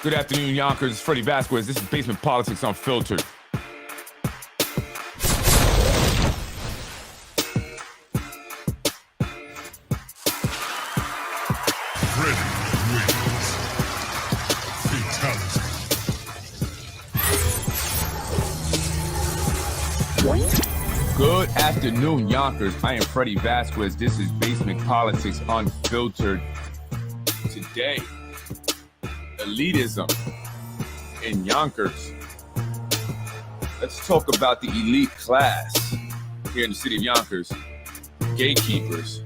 Good afternoon, Yonkers. It's Freddie Vasquez. This is Basement Politics Unfiltered. Good afternoon, Yonkers. I am Freddie Vasquez. This is Basement Politics Unfiltered. Today, elitism in Yonkers. Let's talk about the elite class here in the city of Yonkers, gatekeepers.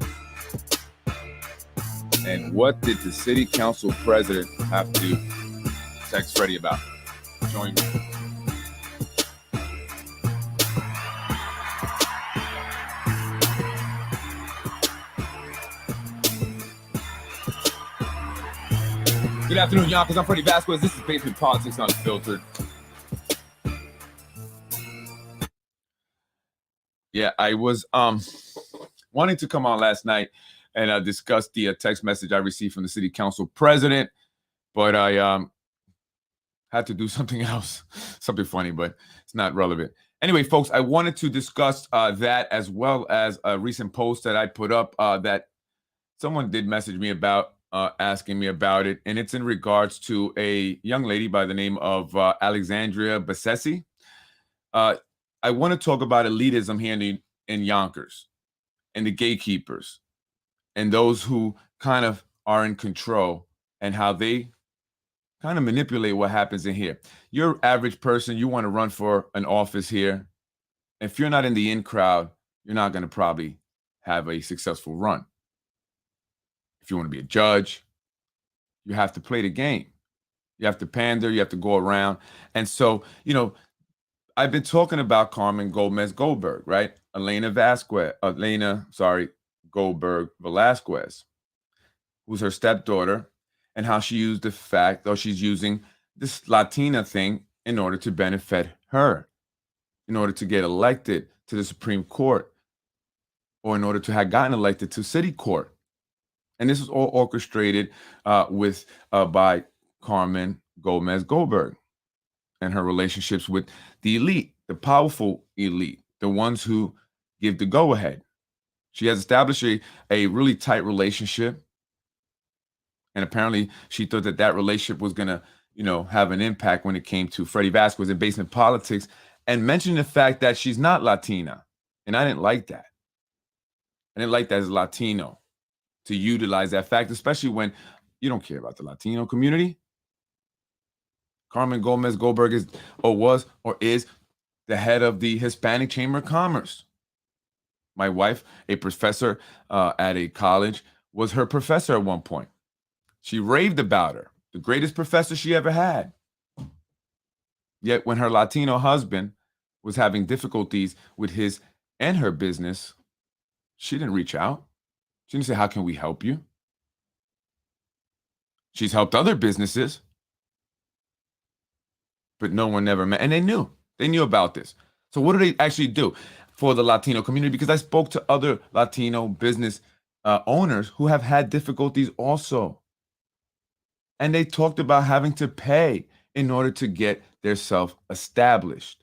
And what did the city council president have to text Freddie about? Join me. Good afternoon, Yonkers. I'm Freddie Vasquez. This is Basement Politics Unfiltered. Yeah, I was wanting to come on last night and discuss the text message I received from the city council president, but I had to do something else, something funny, but it's not relevant. Anyway, folks, I wanted to discuss that as well as a recent post that I put up that someone did message me about, asking me about it, and it's in regards to a young lady by the name of Alexandria Bassesi. I want to talk about elitism here in Yonkers and the gatekeepers and those who kind of are in control and how they kind of manipulate what happens in here. You're an average person, you want to run for an office here. If you're not in the in crowd, you're not going to probably have a successful run. If you want to be a judge, you have to play the game. You have to pander, you have to go around. And so, I've been talking about Carmen Gomez Goldberg, right? Elena Goldberg Velasquez, who's her stepdaughter, and how she used the fact, or she's using this Latina thing in order to benefit her, in order to get elected to the Supreme Court, or in order to have gotten elected to city court. And this was all orchestrated by Carmen Gomez Goldberg and her relationships with the elite, the powerful elite, the ones who give the go-ahead. She has established a really tight relationship. And apparently she thought that relationship was going to, have an impact when it came to Freddie Vasquez in basement politics, and mentioned the fact that she's not Latina. And I didn't like that. I didn't like that as a Latino to utilize that fact, especially when you don't care about the Latino community. Carmen Gomez Goldberg is the head of the Hispanic Chamber of Commerce. My wife, a professor at a college, was her professor at one point. She raved about her, the greatest professor she ever had. Yet when her Latino husband was having difficulties with his and her business, she didn't reach out. She didn't say, how can we help you? She's helped other businesses, but no one ever met. And they knew about this. So what do they actually do for the Latino community? Because I spoke to other Latino business owners who have had difficulties also. And they talked about having to pay in order to get their self established.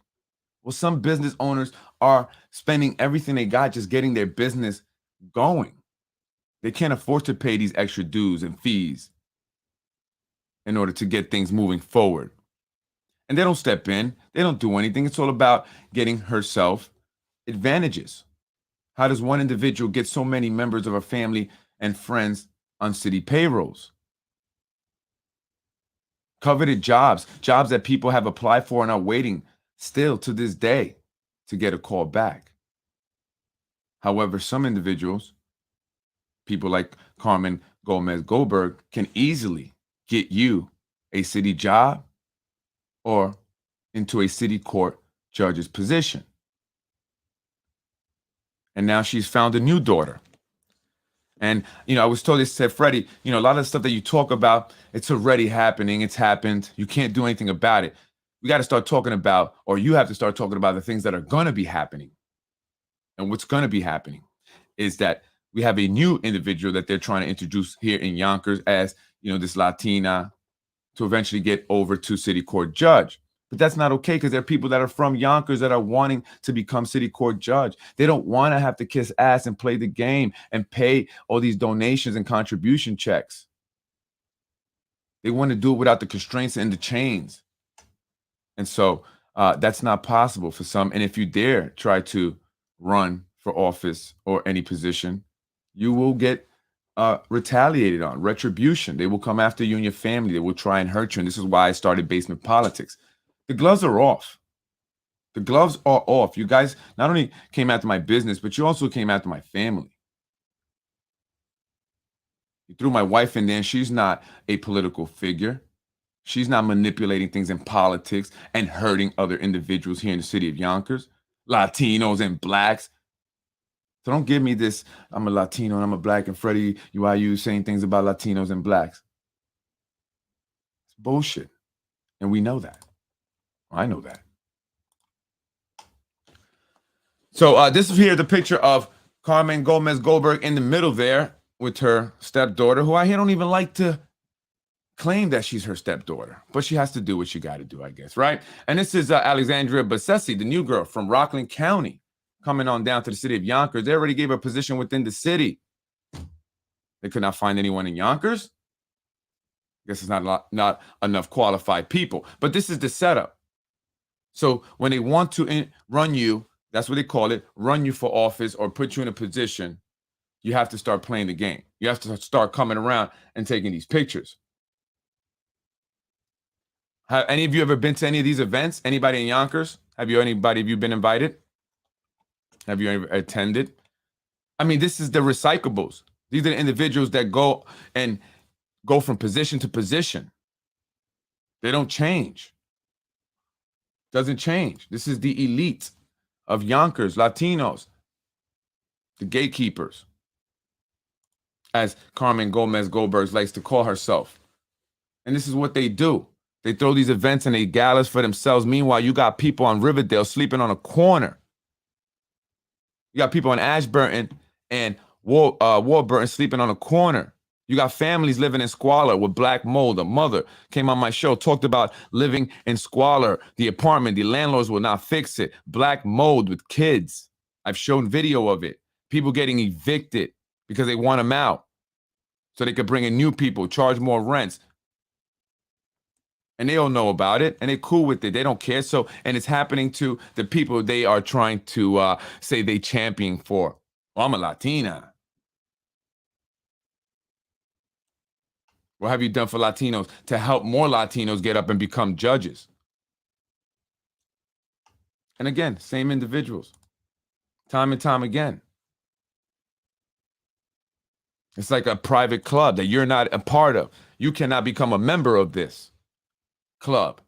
Well, some business owners are spending everything they got just getting their business going. They can't afford to pay these extra dues and fees in order to get things moving forward. And they don't step in. They don't do anything. It's all about getting herself advantages. How does one individual get so many members of her family and friends on city payrolls? Coveted jobs that people have applied for and are waiting still to this day to get a call back. However, some individuals, people like Carmen Gomez Goldberg, can easily get you a city job or into a city court judge's position. And now she's found a new daughter. And, I was told, they said, Freddie, a lot of the stuff that you talk about, it's already happening. It's happened. You can't do anything about it. We got to start talking about, or you have to start talking about the things that are going to be happening. And what's going to be happening is that we have a new individual that they're trying to introduce here in Yonkers as, this Latina to eventually get over to city court judge. But that's not okay, because there are people that are from Yonkers that are wanting to become city court judge. They don't want to have to kiss ass and play the game and pay all these donations and contribution checks. They want to do it without the constraints and the chains. And so that's not possible for some. And if you dare try to run for office or any position, you will get retaliated on, retribution. They will come after you and your family. They will try and hurt you. And this is why I started Basement Politics. The gloves are off. The gloves are off. You guys not only came after my business, but you also came after my family. You threw my wife in there, and she's not a political figure. She's not manipulating things in politics and hurting other individuals here in the city of Yonkers, Latinos and blacks. So don't give me this, I'm a Latino and I'm a black, and Freddie, why are you saying things about Latinos and blacks? It's bullshit. And we know that. I know that. So this is here the picture of Carmen Gomez Goldberg in the middle there with her stepdaughter, who I don't even like to claim that she's her stepdaughter, but she has to do what she got to do, I guess, right? And this is Alexandria Bassesi, the new girl from Rockland County, coming on down to the city of Yonkers. They already gave her a position within the city. They could not find anyone in Yonkers. I guess it's not enough qualified people. But this is the setup. So when they want to run you, that's what they call it, run you for office or put you in a position, you have to start playing the game. You have to start coming around and taking these pictures. Have any of you ever been to any of these events? Anybody in Yonkers? Have you been invited? Have you ever attended? I mean, this is the recyclables. These are the individuals that go from position to position. They don't change. Doesn't change. This is the elite of Yonkers, Latinos, the gatekeepers, as Carmen Gomez Goldberg likes to call herself. And this is what they do. They throw these events and they galas for themselves. Meanwhile, you got people on Riverdale sleeping on a corner. You got people in Ashburton and Warburton sleeping on a corner. You got families living in squalor with black mold. A mother came on my show, talked about living in squalor. The apartment, the landlords will not fix it. Black mold with kids. I've shown video of it. People getting evicted because they want them out so they could bring in new people, charge more rents. And they all know about it, and they're cool with it. They don't care. So, and it's happening to the people they are trying to say they champion for. Well, I'm a Latina. What have you done for Latinos to help more Latinos get up and become judges? And again, same individuals, time and time again. It's like a private club that you're not a part of. You cannot become a member of this club.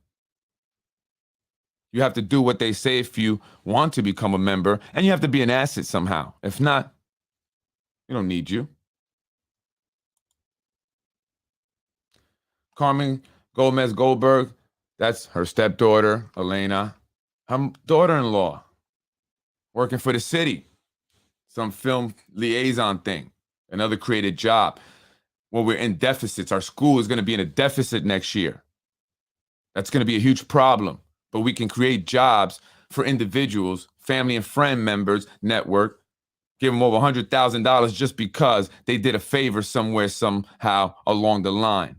You have to do what they say if you want to become a member, and you have to be an asset somehow. If not, we don't need you. Carmen Gomez Goldberg, that's her stepdaughter, Elena, her daughter-in-law, working for the city, some film liaison thing, another created job. Well, we're in deficits. Our school is going to be in a deficit next year. That's going to be a huge problem, but we can create jobs for individuals, family and friend members, network, give them over $100,000 just because they did a favor somewhere, somehow along the line.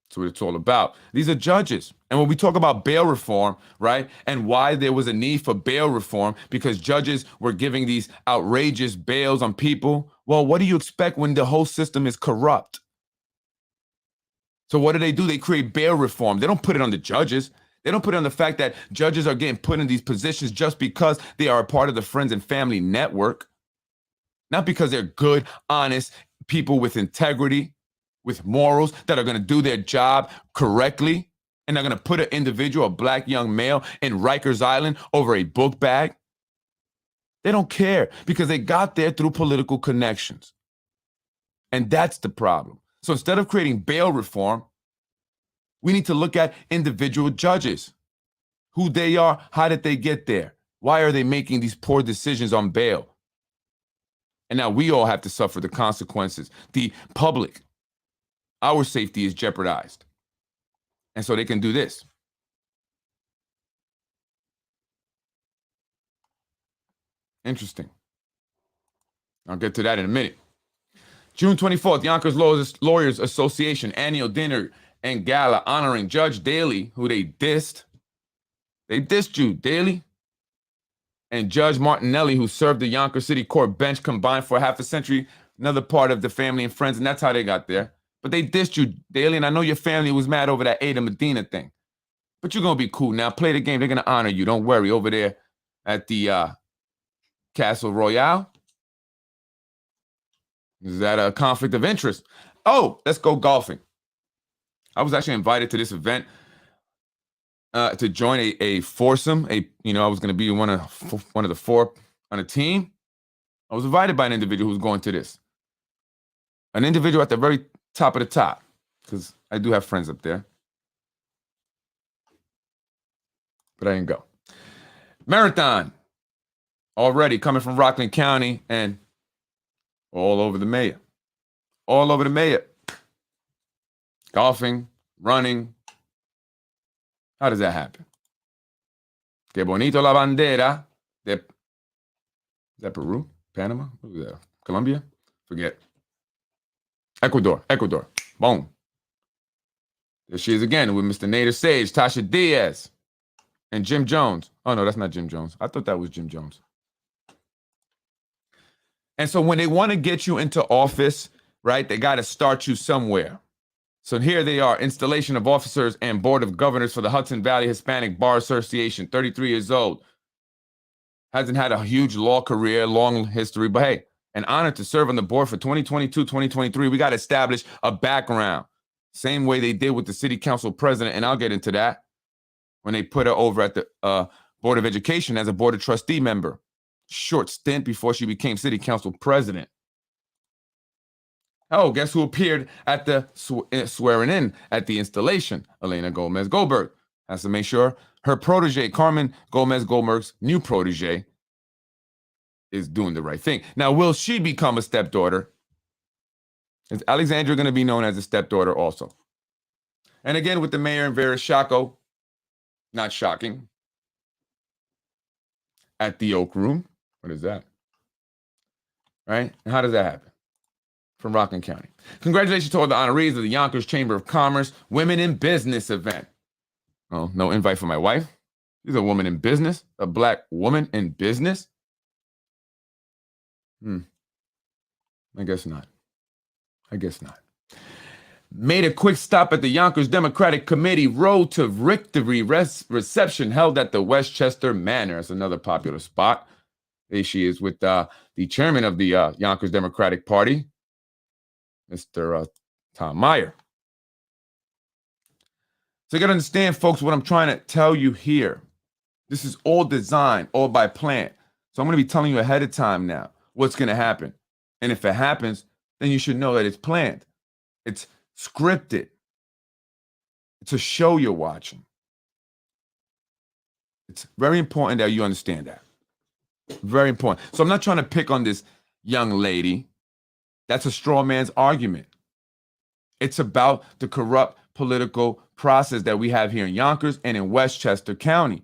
That's what it's all about. These are judges. And when we talk about bail reform, right, and why there was a need for bail reform, because judges were giving these outrageous bails on people. Well, what do you expect when the whole system is corrupt? So what do? They create bail reform. They don't put it on the judges. They don't put it on the fact that judges are getting put in these positions just because they are a part of the friends and family network. Not because they're good, honest people with integrity, with morals, that are going to do their job correctly, and they're going to put an individual, a black young male, in Rikers Island over a book bag. They don't care because they got there through political connections. And that's the problem. So instead of creating bail reform, we need to look at individual judges, who they are, how did they get there? Why are they making these poor decisions on bail? And now we all have to suffer the consequences. The public our safety is jeopardized. And so they can do this. Interesting. I'll get to that in a minute. June 24th, Yonkers Lawyers Association annual dinner and gala honoring Judge Daley, who they dissed. They dissed you, Daley. And Judge Martinelli, who served the Yonkers City Court bench combined for half a century, another part of the family and friends, and that's how they got there. But they dissed you, Daley, and I know your family was mad over that Ada Medina thing. But you're going to be cool now. Play the game. They're going to honor you. Don't worry. Over there at the Castle Royale. Is that a conflict of interest? Oh, let's go golfing. I was actually invited to this event to join a foursome. I was going to be one of the four on a team. I was invited by an individual who's going to this. An individual at the very top of the top, because I do have friends up there. But I didn't go. Marathon. Already coming from Rockland County and all over the mayor. All over the mayor. Golfing, running. How does that happen? Que bonito la bandera de... Is that Peru? Panama? What was that? Colombia? Forget. Ecuador. Boom. There she is again with Mr. Nader Sage, Tasha Diaz, and Jim Jones. Oh, no, that's not Jim Jones. I thought that was Jim Jones. And so when they want to get you into office, right, they got to start you somewhere. So here they are, installation of officers and board of governors for the Hudson Valley Hispanic Bar Association, 33 years old. Hasn't had a huge law career, long history, but hey, an honor to serve on the board for 2022, 2023. We got to establish a background. Same way they did with the city council president, and I'll get into that when they put her over at the Board of Education as a board of trustee member. Short stint before she became city council president. Oh, guess who appeared at the swearing in at the installation? Elena Gomez Goldberg. Has to make sure her protege, Carmen Gomez Goldberg's new protege, is doing the right thing. Now, will she become a stepdaughter? Is Alexandria going to be known as a stepdaughter also? And again, with the mayor and Vera Shacko, not shocking, at the Oak Room. What is that? Right? And how does that happen? From Rockland County. Congratulations to all the honorees of the Yonkers Chamber of Commerce Women in Business event. Oh, no invite for my wife. She's a woman in business, a black woman in business. I guess not. Made a quick stop at the Yonkers Democratic Committee Road to Victory reception held at the Westchester Manor. It's another popular spot. There she is with the chairman of the Yonkers Democratic Party, Mr. Tom Meyer. So you got to understand, folks, what I'm trying to tell you here. This is all designed, all by plan. So I'm going to be telling you ahead of time now what's going to happen. And if it happens, then you should know that it's planned. It's scripted. It's a show you're watching. It's very important that you understand that. Very important. So I'm not trying to pick on this young lady. That's a straw man's argument. It's about the corrupt political process that we have here in Yonkers and in Westchester County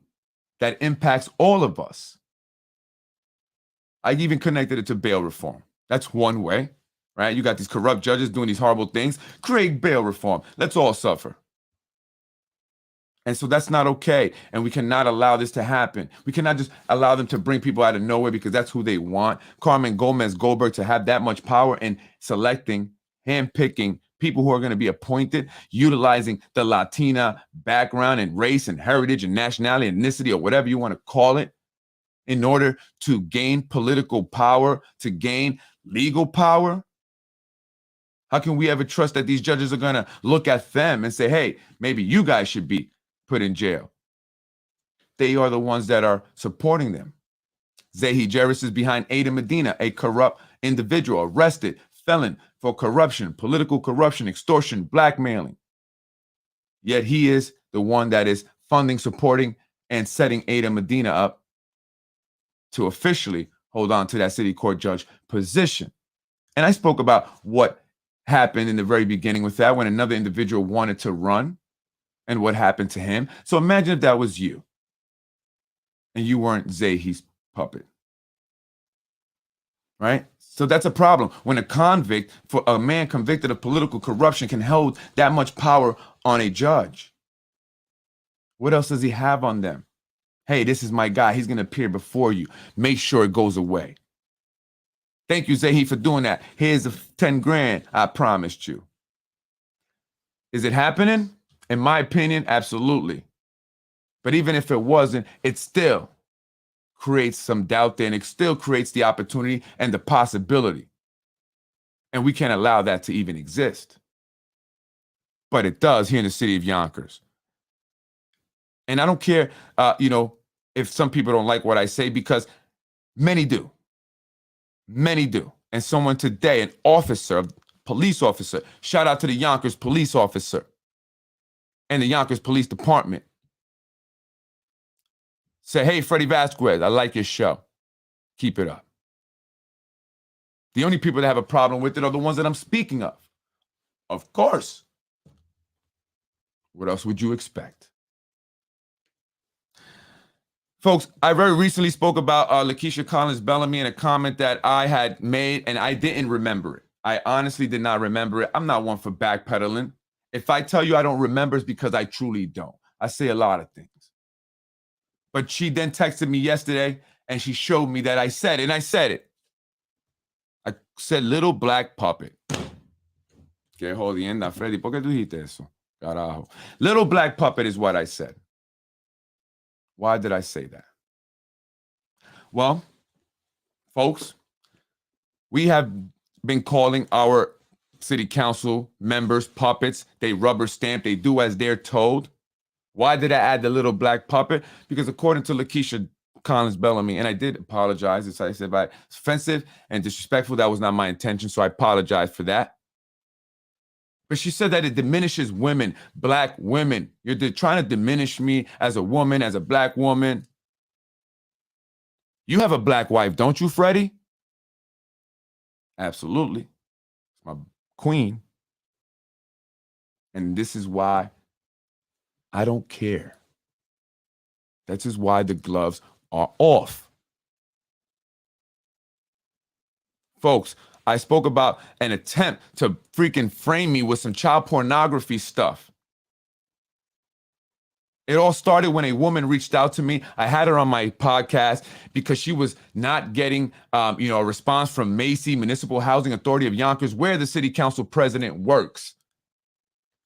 that impacts all of us. I even connected it to bail reform. That's one way, right? You got these corrupt judges doing these horrible things. Create bail reform. Let's all suffer. And so that's not okay. And we cannot allow this to happen. We cannot just allow them to bring people out of nowhere because that's who they want. Carmen Gomez Goldberg to have that much power in selecting, handpicking people who are going to be appointed, utilizing the Latina background and race and heritage and nationality, ethnicity, or whatever you want to call it, in order to gain political power, to gain legal power. How can we ever trust that these judges are going to look at them and say, hey, maybe you guys should be put in jail? They are the ones that are supporting them. Zahi Jerris is behind Ada Medina, a corrupt individual, arrested felon for corruption, political corruption, extortion, blackmailing. Yet he is the one that is funding, supporting, and setting Ada Medina up to officially hold on to that city court judge position. And I spoke about what happened in the very beginning with that when another individual wanted to run and what happened to him. So imagine if that was you and you weren't Zahi's puppet, right? So that's a problem when a man convicted of political corruption can hold that much power on a judge. What else does he have on them? Hey, this is my guy. He's going to appear before you. Make sure it goes away. Thank you, Zahi, for doing that. Here's the 10 grand I promised you. Is it happening? In my opinion, absolutely. But even if it wasn't, it still creates some doubt there, and it still creates the opportunity and the possibility. And we can't allow that to even exist. But it does here in the city of Yonkers. And I don't care, if some people don't like what I say, because many do. Many do. And someone today, an officer, a police officer, shout out to the Yonkers police officer and the Yonkers Police Department, said, hey, Freddie Vasquez, I like your show. Keep it up. The only people that have a problem with it are the ones that I'm speaking of. Of course. What else would you expect? Folks, I very recently spoke about Lakeisha Collins Bellamy in a comment that I had made, and I didn't remember it. I honestly did not remember it. I'm not one for backpedaling. If I tell you I don't remember, it's because I truly don't. I say a lot of things. But she then texted me yesterday, and she showed me that I said it, and I said it. I said little black puppet. Que jodienda, Freddy. ¿Por qué tú dijiste eso? Carajo. Little black puppet is what I said. Why did I say that? Well, folks, we have been calling our city council members puppets. They rubber stamp. They do as they're told. Why did I add the little black puppet? Because according to Lakeisha Collins Bellamy, and I did apologize, as I said, but it's offensive and disrespectful. That was not my intention, so I apologize for that. But she said that it diminishes women, black women. You're trying to diminish me as a woman, as a black woman. You have a black wife, don't you, Freddie? Absolutely. My queen. And this is why I don't care. This is why the gloves are off. Folks, I spoke about an attempt to freaking frame me with some child pornography stuff. It all started when a woman reached out to me. I had her on my podcast because she was not getting, a response from Macy, Municipal Housing Authority of Yonkers, where the city council president works.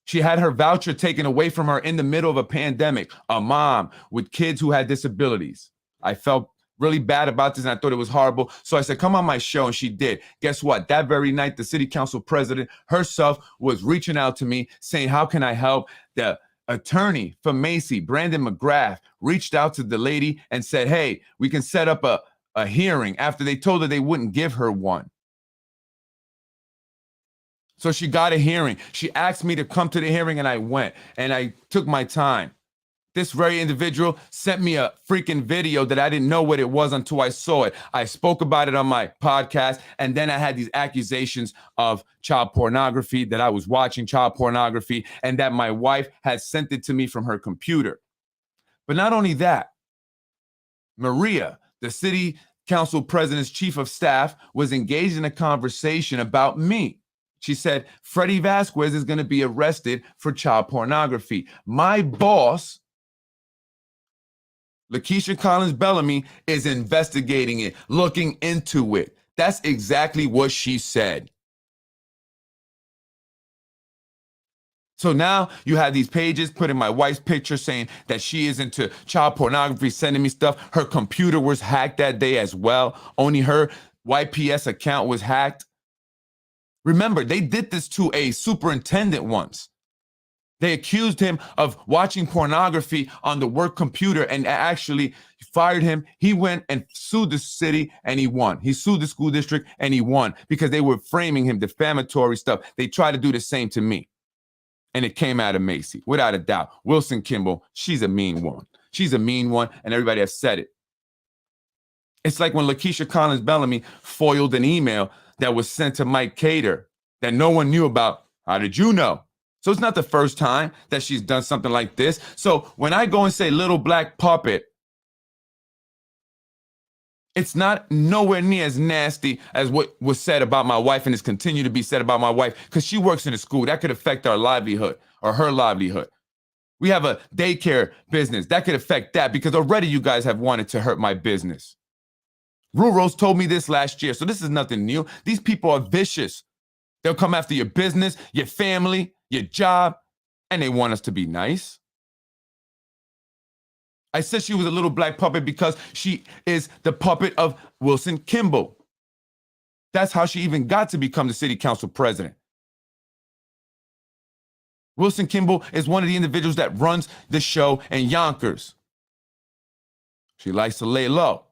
She had her voucher taken away from her in the middle of a pandemic, a mom with kids who had disabilities. I felt really bad about this, and I thought it was horrible. So I said, come on my show, and she did. Guess what? That very night, the city council president herself was reaching out to me saying, how can I help? The attorney for Macy, Brandon McGrath, reached out to the lady and said, hey, we can set up a hearing, after they told her they wouldn't give her one. So she got a hearing. She asked me to come to the hearing, and I went, and I took my time. This very individual sent me a freaking video that I didn't know what it was until I saw it. I spoke about it on my podcast, and then I had these accusations of child pornography, that I was watching child pornography, and that my wife had sent it to me from her computer. But not only that, Maria, the city council president's chief of staff, was engaged in a conversation about me. She said, Freddie Vasquez is going to be arrested for child pornography. My boss, Lakeisha Collins Bellamy, is investigating it, looking into it. That's exactly what she said. So now you have these pages putting my wife's picture saying that she is into child pornography, sending me stuff. Her computer was hacked that day as well. Only her YPS account was hacked. Remember, they did this to a superintendent once. They accused him of watching pornography on the work computer and actually fired him. He went and sued the city and he won. He sued the school district and he won because they were framing him defamatory stuff. They tried to do the same to me. And it came out of Macy, without a doubt. Wilson Kimball, she's a mean one. She's a mean one, and everybody has said it. It's like when Lakeisha Collins Bellamy foiled an email that was sent to Mike Cater that no one knew about. How did you know? So it's not the first time that she's done something like this. So when I go and say little black puppet, it's not nowhere near as nasty as what was said about my wife and is continued to be said about my wife, because she works in a school. That could affect our livelihood or her livelihood. We have a daycare business. That could affect that, because already you guys have wanted to hurt my business. Ruros told me this last year, so this is nothing new. These people are vicious. They'll come after your business, your family, your job, and they want us to be nice. I said she was a little black puppet because she is the puppet of Wilson Kimball. That's how she even got to become the city council president. Wilson Kimball is one of the individuals that runs the show in Yonkers. She likes to lay low.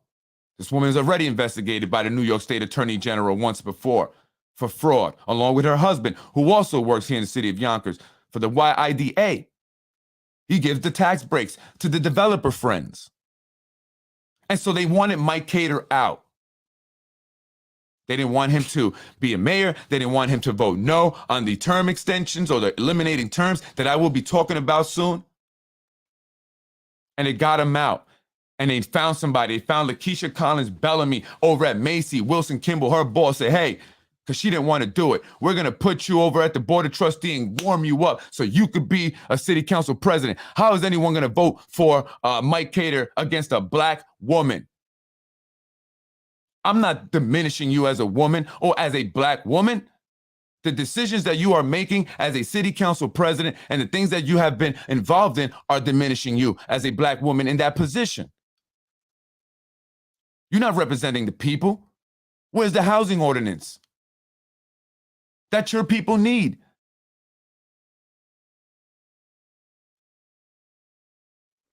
This woman is already investigated by the New York State Attorney General once before for fraud, along with her husband, who also works here in the city of Yonkers for the YIDA. He gives the tax breaks to the developer friends. And so they wanted Mike Cater out. They didn't want him to be a mayor. They didn't want him to vote no on the term extensions or the eliminating terms that I will be talking about soon. And it got him out. And they found somebody. They found Lakeisha Collins Bellamy over at Macy. Wilson Kimball, her boss, said, hey, because she didn't want to do it, we're going to put you over at the board of trustee and warm you up so you could be a city council president. How is anyone going to vote for Mike Cater against a black woman? I'm not diminishing you as a woman or as a black woman. The decisions that you are making as a city council president and the things that you have been involved in are diminishing you as a black woman in that position. You're not representing the people. Where's the housing ordinance that your people need?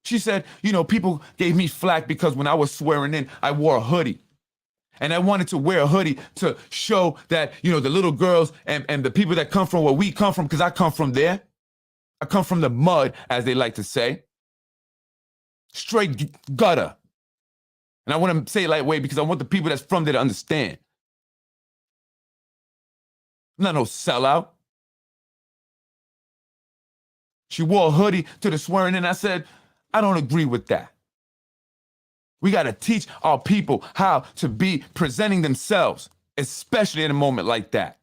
She said, you know, people gave me flack because when I was swearing in, I wore a hoodie. And I wanted to wear a hoodie to show that, you know, the little girls and the people that come from where we come from, because I come from there. I come from the mud, as they like to say. Straight gutter. And I want to say it lightweight because I want the people that's from there to understand. I'm not no sellout. She wore a hoodie to the swearing in. I said, I don't agree with that. We got to teach our people how to be presenting themselves, especially in a moment like that.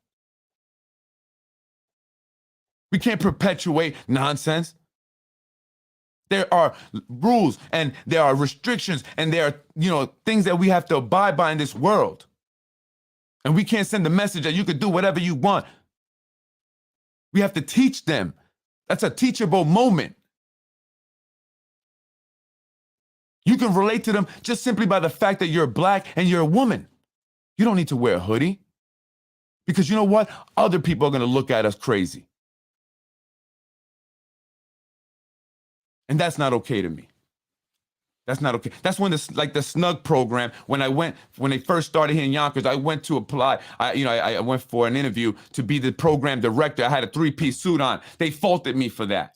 We can't perpetuate nonsense. There are rules and there are restrictions and there are, you know, things that we have to abide by in this world. And we can't send the message that you could do whatever you want. We have to teach them. That's a teachable moment. You can relate to them just simply by the fact that you're black and you're a woman. You don't need to wear a hoodie. Because you know what? Other people are going to look at us crazy. And that's not okay to me. That's not okay. That's when the Snug program, when they first started here in Yonkers, I went to apply. I went for an interview to be the program director. I had a 3-piece suit on. They faulted me for that.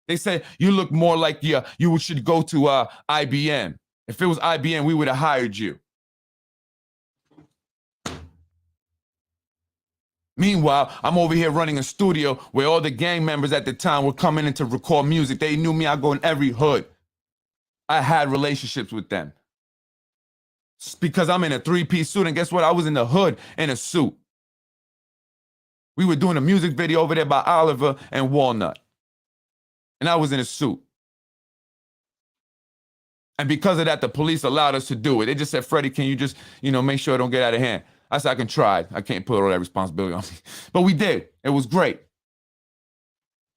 They said, you look more like you should go to IBM. If it was IBM, we would have hired you. Meanwhile, I'm over here running a studio where all the gang members at the time were coming in to record music. They knew me. I go in every hood. I had relationships with them. It's because I'm in a 3-piece suit, and guess what? I was in the hood in a suit. We were doing a music video over there by Oliver and Walnut. And I was in a suit. And because of that, the police allowed us to do it. They just said, Freddie, can you just, make sure it don't get out of hand? I said, I can try. I can't put all that responsibility on me. But we did. It was great.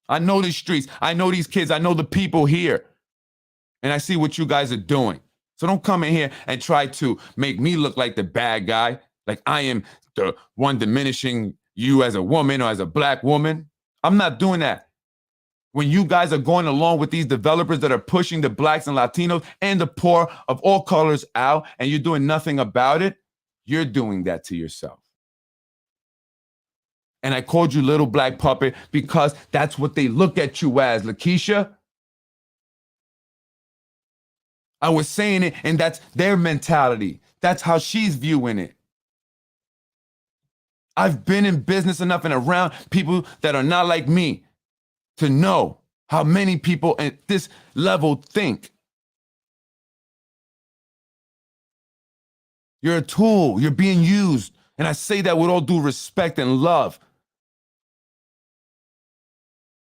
I know these streets. I know these kids. I know the people here. And I see what you guys are doing. So don't come in here and try to make me look like the bad guy, like I am the one diminishing you as a woman or as a black woman. I'm not doing that. When you guys are going along with these developers that are pushing the blacks and Latinos and the poor of all colors out, and you're doing nothing about it, you're doing that to yourself. And I called you little black puppet because that's what they look at you as, Lakeisha. I was saying it, and that's their mentality. That's how she's viewing it. I've been in business enough and around people that are not like me to know how many people at this level think. You're a tool. You're being used. And I say that with all due respect and love.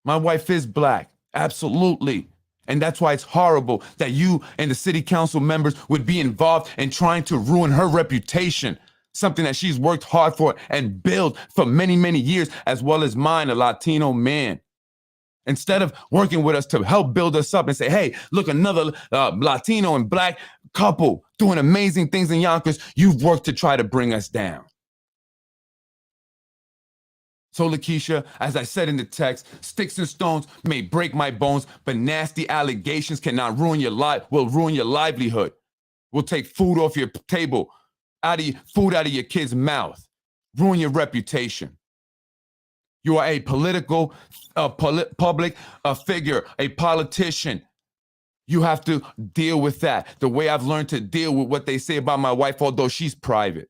My wife is black. Absolutely. And that's why it's horrible that you and the city council members would be involved in trying to ruin her reputation, something that she's worked hard for and built for many, many years, as well as mine, a Latino man. Instead of working with us to help build us up and say, hey, look, another Latino and black couple doing amazing things in Yonkers, you've worked to try to bring us down. So, Lakeisha, as I said in the text, sticks and stones may break my bones, but nasty allegations cannot ruin your life, will ruin your livelihood. Will take food off your table, food out of your kid's mouth, ruin your reputation. You are a political, public figure, a politician. You have to deal with that. The way I've learned to deal with what they say about my wife, although she's private.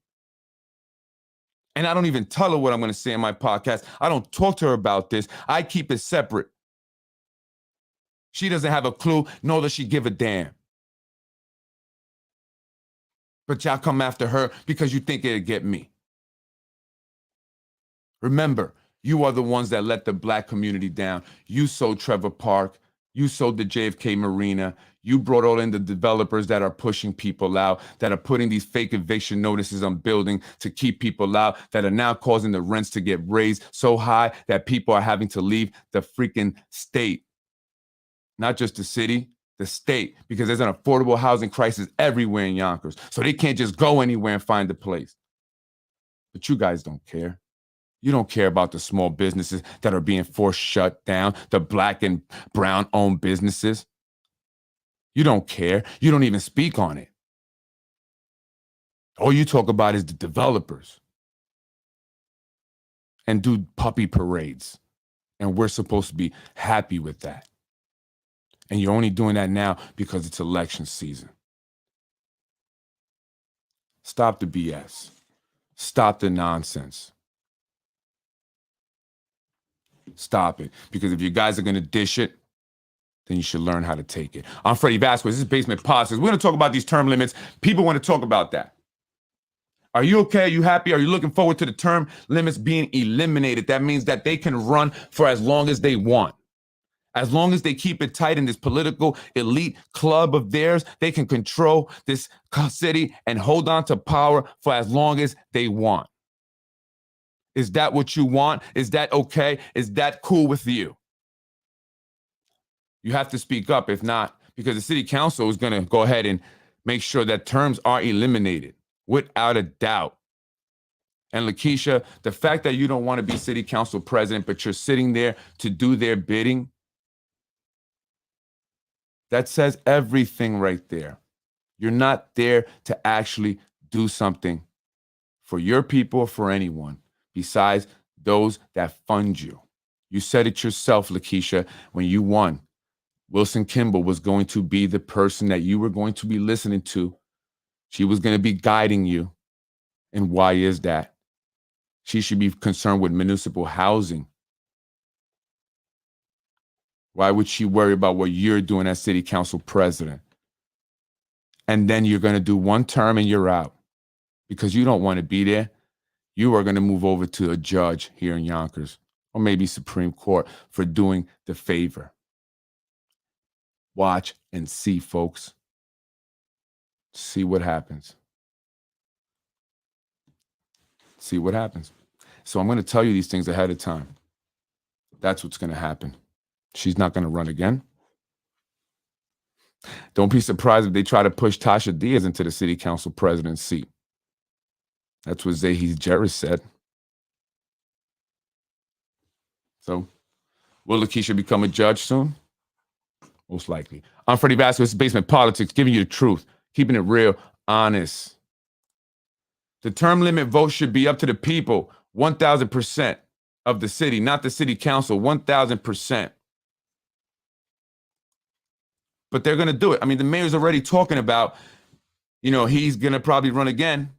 And I don't even tell her what I'm going to say in my podcast. I don't talk to her about this. I keep it separate. She doesn't have a clue, nor does she give a damn. But y'all come after her because you think it'll get me. Remember, you are the ones that let the black community down. You sold Trevor Park. You sold the JFK Marina. You brought all in the developers that are pushing people out, that are putting these fake eviction notices on building to keep people out, that are now causing the rents to get raised so high that people are having to leave the freaking state. Not just the city, the state, because there's an affordable housing crisis everywhere in Yonkers. So they can't just go anywhere and find a place. But you guys don't care. You don't care about the small businesses that are being forced shut down, the black and brown owned businesses. You don't care. You don't even speak on it. All you talk about is the developers and do puppy parades. And we're supposed to be happy with that. And you're only doing that now because it's election season. Stop the BS. Stop the nonsense. Stop it. Because if you guys are going to dish it, then you should learn how to take it. I'm Freddie Vasquez. This is Basement Politics. We're going to talk about these term limits. People want to talk about that. Are you okay? Are you happy? Are you looking forward to the term limits being eliminated? That means that they can run for as long as they want. As long as they keep it tight in this political elite club of theirs, they can control this city and hold on to power for as long as they want. Is that what you want? Is that okay? Is that cool with you? You have to speak up. If not, because the city council is going to go ahead and make sure that terms are eliminated without a doubt. And Lakeisha, the fact that you don't want to be city council president, but you're sitting there to do their bidding, that says everything right there. You're not there to actually do something for your people or for anyone besides those that fund you. You said it yourself, Lakeisha, when you won. Wilson Kimball was going to be the person that you were going to be listening to. She was going to be guiding you. And why is that? She should be concerned with municipal housing. Why would she worry about what you're doing as city council president? And then you're going to do one term and you're out because you don't want to be there. You are going to move over to a judge here in Yonkers or maybe Supreme Court for doing the favor. Watch and see, folks. See what happens. See what happens. So I'm going to tell you these things ahead of time. That's what's going to happen. She's not going to run again. Don't be surprised if they try to push Tasha Diaz into the city council president seat. That's what Zahid Jarrett said. So, will Lakeisha become a judge soon? Most likely. I'm Freddie Vasquez. This is Basement Politics, giving you the truth, keeping it real, honest. The term limit vote should be up to the people, 1,000% of the city, not the city council, 1,000%. But they're going to do it. I mean, the mayor's already talking about, he's going to probably run again.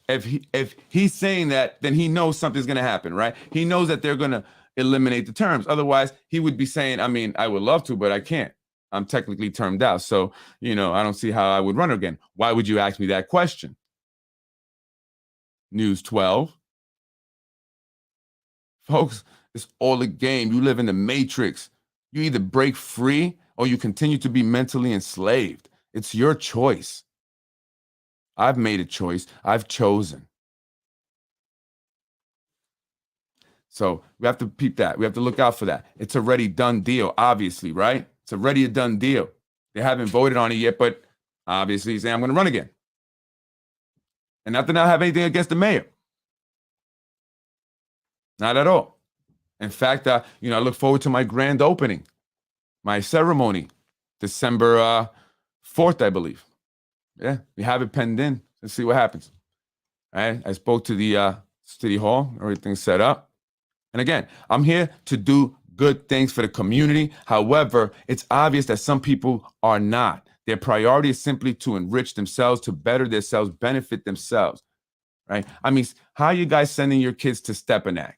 If he's saying that, then he knows something's going to happen, right? He knows that they're going to eliminate the terms. Otherwise, he would be saying, I mean, I would love to, but I can't. I'm technically termed out. So, I don't see how I would run again. Why would you ask me that question? News 12. Folks, it's all a game. You live in the matrix. You either break free or you continue to be mentally enslaved. It's your choice. I've made a choice. I've chosen. So we have to peep that. We have to look out for that. It's already done deal, obviously, right? It's already a done deal. They haven't voted on it yet, but obviously he's saying, I'm going to run again. And not that I have anything against the mayor. Not at all. In fact, I look forward to my grand opening, my ceremony, December 4th, I believe. Yeah, we have it penned in. Let's see what happens. All right. I spoke to the city hall. Everything's set up. And again, I'm here to do good things for the community. However, it's obvious that some people are not. Their priority is simply to enrich themselves, to better themselves, benefit themselves. Right? I mean, how are you guys sending your kids to Stepanak?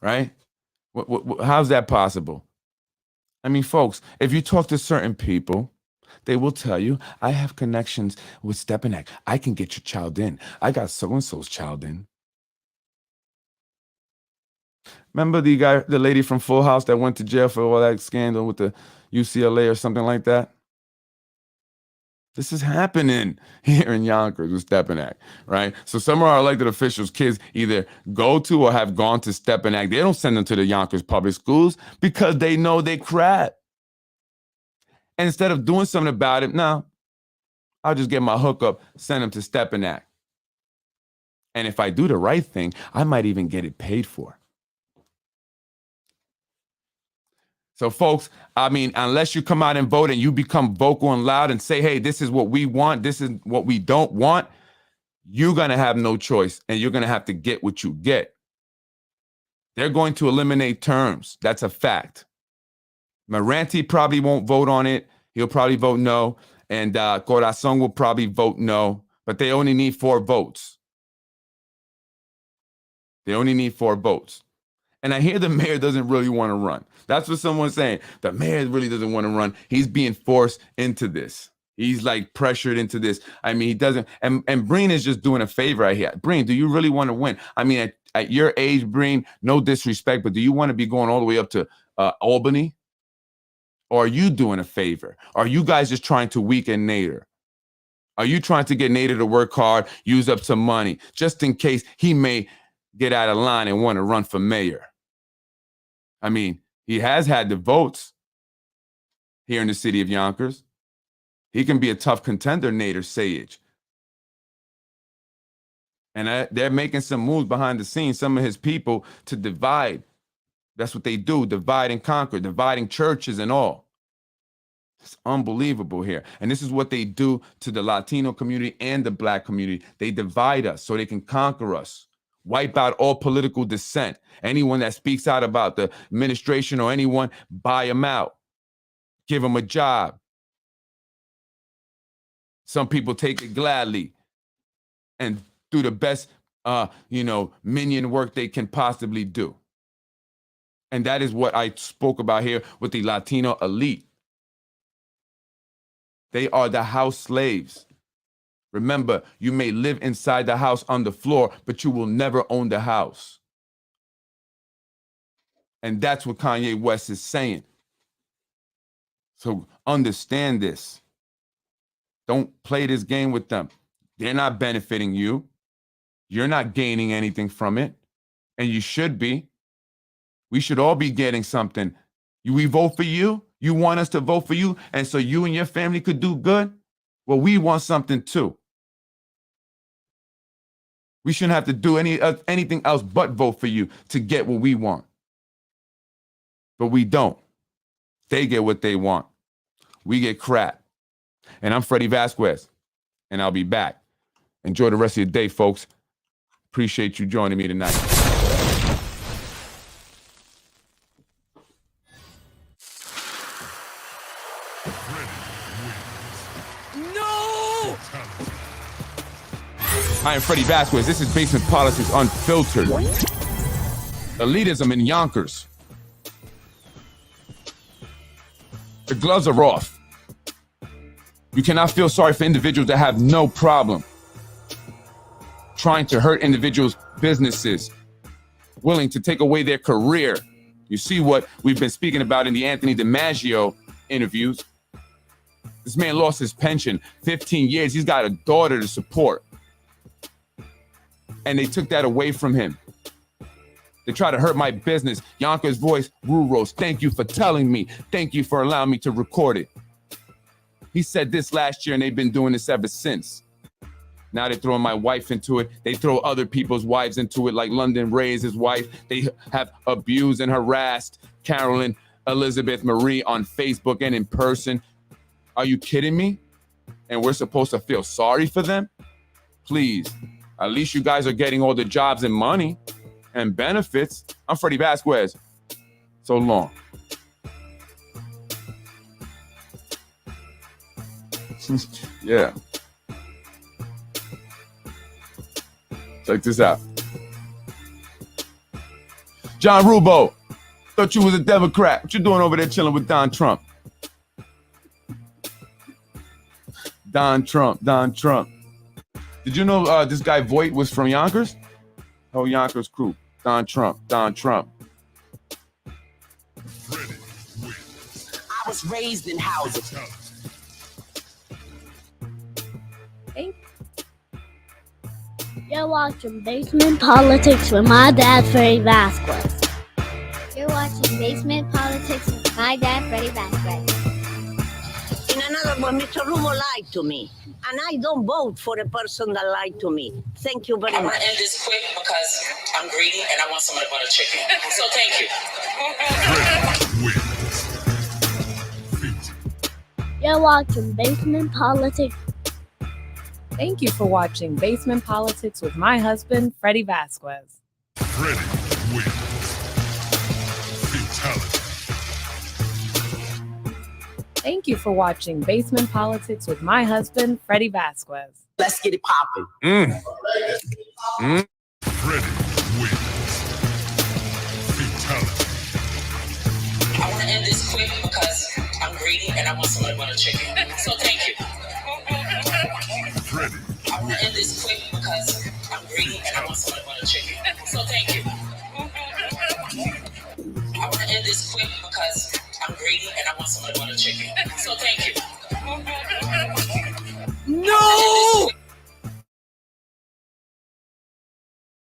Right? How's that possible? I mean, folks, if you talk to certain people, they will tell you, I have connections with Stepanak. I can get your child in. I got so-and-so's child in. Remember the lady from Full House that went to jail for all that scandal with the UCLA or something like that? This is happening here in Yonkers with Stepanak, right? So some of our elected officials' kids either go to or have gone to Stepanak. They don't send them to the Yonkers public schools because they know they crap. And instead of doing something about it, no, I'll just get my hookup, send them to Stepanak. And if I do the right thing, I might even get it paid for. So, folks, I mean, unless you come out and vote and you become vocal and loud and say, hey, this is what we want, this is what we don't want, you're going to have no choice and you're going to have to get what you get. They're going to eliminate terms. That's a fact. Moranti probably won't vote on it. He'll probably vote no. And Corazon will probably vote no. But they only need 4 votes. They only need 4 votes. And I hear the mayor doesn't really want to run. That's what someone's saying. The mayor really doesn't want to run. He's being forced into this. He's like pressured into this. I mean, he doesn't. And Breen is just doing a favor right here. Breen, do you really want to win? I mean, at your age, Breen, no disrespect, but do you want to be going all the way up to Albany? Or are you doing a favor? Are you guys just trying to weaken Nader? Are you trying to get Nader to work hard, use up some money, just in case he may get out of line and want to run for mayor? I mean, he has had the votes here in the city of Yonkers. He can be a tough contender, Nader Sayage. And they're making some moves behind the scenes, some of his people, to divide. That's what they do, divide and conquer, dividing churches and all. It's unbelievable here. And this is what they do to the Latino community and the Black community. They divide us so they can conquer us. Wipe out all political dissent. Anyone that speaks out about the administration or anyone, buy them out. Give them a job. Some people take it gladly and do the best, minion work they can possibly do. And that is what I spoke about here with the Latino elite. They are the house slaves. Remember, you may live inside the house on the floor, but you will never own the house. And that's what Kanye West is saying. So understand this. Don't play this game with them. They're not benefiting you. You're not gaining anything from it. And you should be. We should all be getting something. We vote for you. You want us to vote for you. And so you and your family could do good. Well, we want something too. We shouldn't have to do anything else but vote for you to get what we want. But we don't. They get what they want. We get crap. And I'm Freddie Vasquez, and I'll be back. Enjoy the rest of your day, folks. Appreciate you joining me tonight. No! I am Freddie Vasquez. This is Basement Politics Unfiltered. Elitism in Yonkers. The gloves are off. You cannot feel sorry for individuals that have no problem trying to hurt individuals' businesses, willing to take away their career. You see what we've been speaking about in the Anthony DiMaggio interviews. This man lost his pension, 15 years. He's got a daughter to support. And they took that away from him. They try to hurt my business. Yonkers Voice, Ruros, thank you for telling me. Thank you for allowing me to record it. He said this last year and they've been doing this ever since. Now they're throwing my wife into it. They throw other people's wives into it, like London Ray's his wife. They have abused and harassed Carolyn Elizabeth Marie on Facebook and in person. Are you kidding me? And we're supposed to feel sorry for them? Please, at least you guys are getting all the jobs and money and benefits. I'm Freddie Vasquez. So long. Yeah. Check this out. John Rubo, thought you was a Democrat. What you doing over there chilling with Don Trump? Don Trump. Did you know this guy Voight was from Yonkers? Oh, Yonkers crew. Don Trump. I was raised in housing. Hey. You're watching Basement Politics with my dad, Freddie Vasquez. You're watching Basement Politics with my dad, Freddie Vasquez. In another one, Mr. Rumo lied to me. And I don't vote for a person that lied to me. Thank you very much. I'm going to end this quick because I'm greedy and I want some of the butter chicken. So thank you. You're watching Basement Politics. Thank you for watching Basement Politics with my husband, Freddie Vasquez. Freddie wins. Fatality. Thank you for watching Basement Politics with my husband, Freddie Vasquez. Let's get it popping. Freddie wins. Fatality. I want to end this quick because I'm greedy and I want some of the butter chicken.